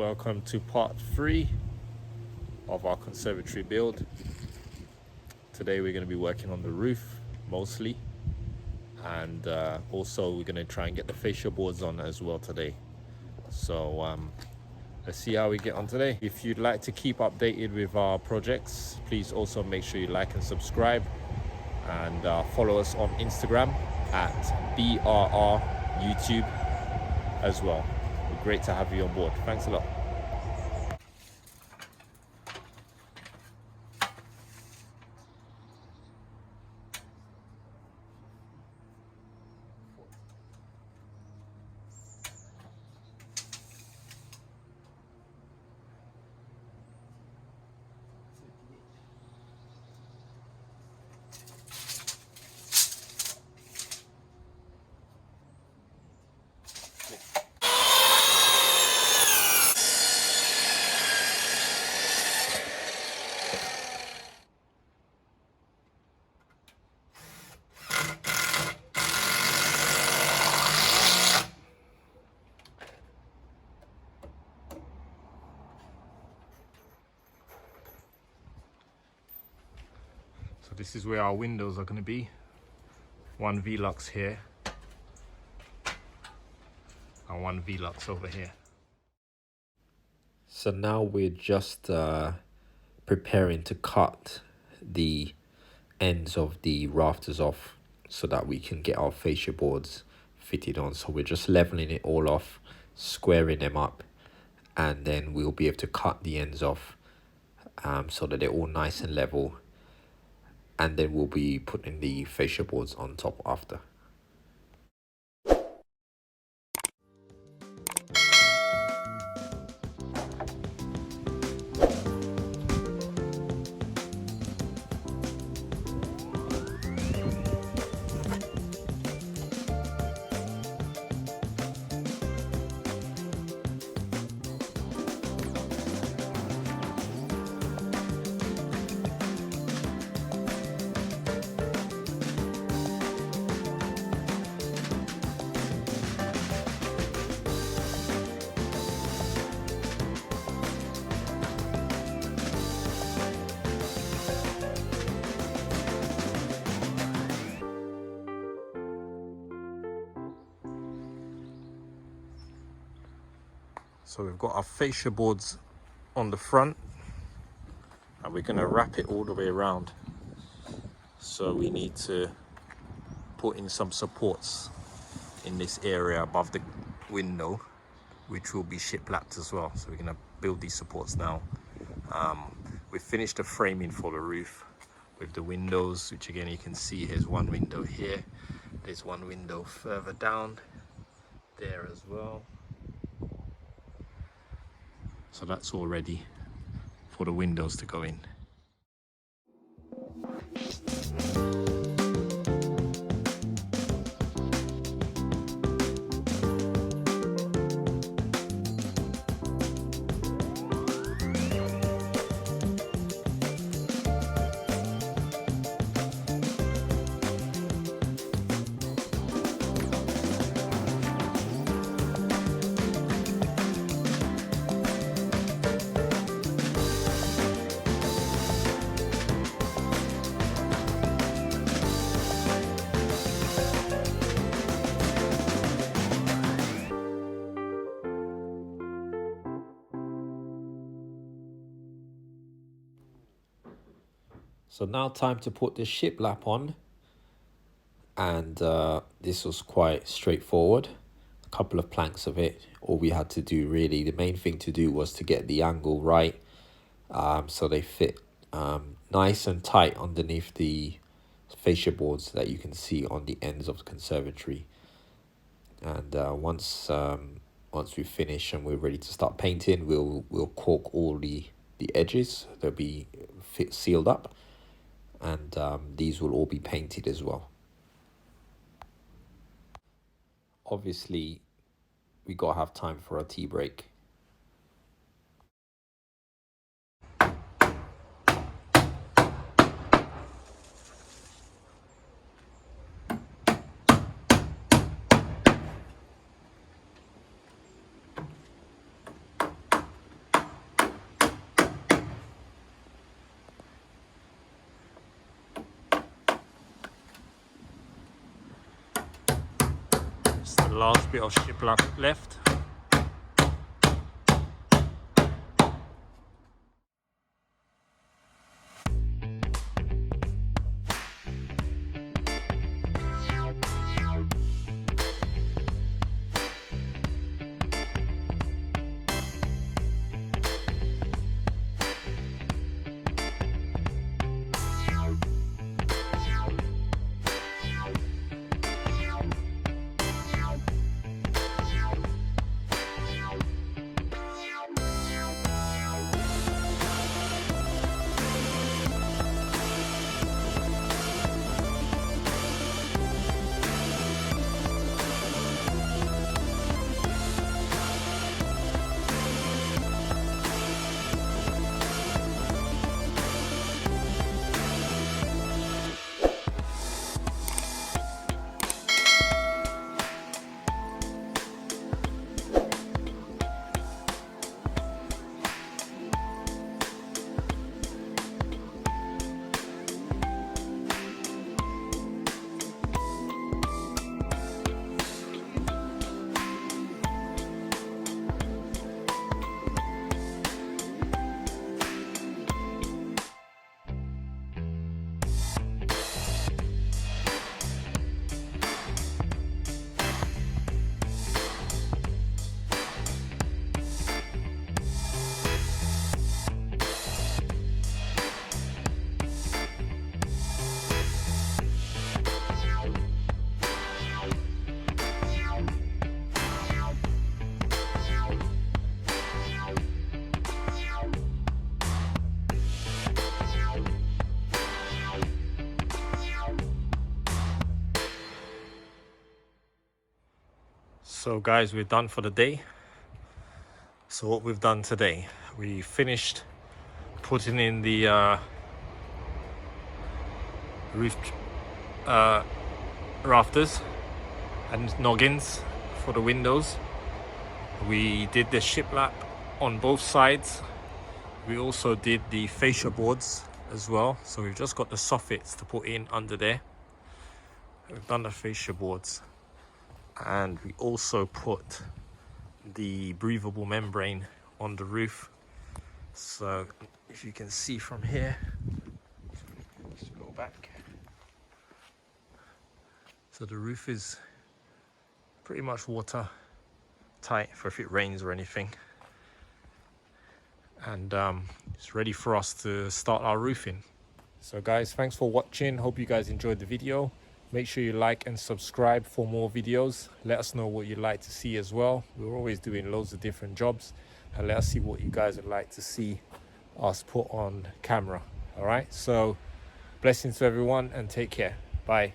Welcome to part 3 of our conservatory build. Today we're going to be working on the roof mostly, and also we're going to try and get the fascia boards on as well today. So let's see how we get on today. If you'd like to keep updated with our projects, please also make sure you like and subscribe, and follow us on Instagram at BRR YouTube as well. We're great to have you on board. Thanks a lot. So this is where our windows are going to be. One Velux here and one Velux over here. So now we're just preparing to cut the ends of the rafters off so that we can get our fascia boards fitted on. So we're just leveling it all off, squaring them up, and then we'll be able to cut the ends off so that they're all nice and level, and then we'll be putting the fascia boards on top after. So we've got our fascia boards on the front, and we're going to wrap it all the way around. So we need to put in some supports in this area above the window, which will be shiplapped as well. So we're going to build these supports now. We've finished the framing for the roof with the windows, which again you can see here's one window here. There's one window further down there as well. So that's all ready for the windows to go in. So now time to put the shiplap on, and this was quite straightforward. A couple of planks of it. All we had to do really, the main thing to do was to get the angle right, so they fit nice and tight underneath the fascia boards that you can see on the ends of the conservatory. And once we finish and we're ready to start painting, we'll caulk all the edges. They'll be sealed up, and these will all be painted as well. Obviously we gotta have time for a tea break. last bit of shiplap left. So guys, we're done for the day. So what we've done today, we finished putting in the roof rafters and noggins for the windows. We did the shiplap on both sides. We also did the fascia boards as well. So we've just got the soffits to put in under there. We've done the fascia boards. And we also put the breathable membrane on the roof. So if you can see from here, let's go back. So the roof is pretty much watertight for if it rains or anything. And it's ready for us to start our roofing. So guys, thanks for watching. Hope you guys enjoyed the video. Make sure you like and subscribe for more videos. Let us know what you'd like to see as well. We're always doing loads of different jobs, and let us see what you guys would like to see us put on camera. All right, so blessings to everyone and take care. Bye.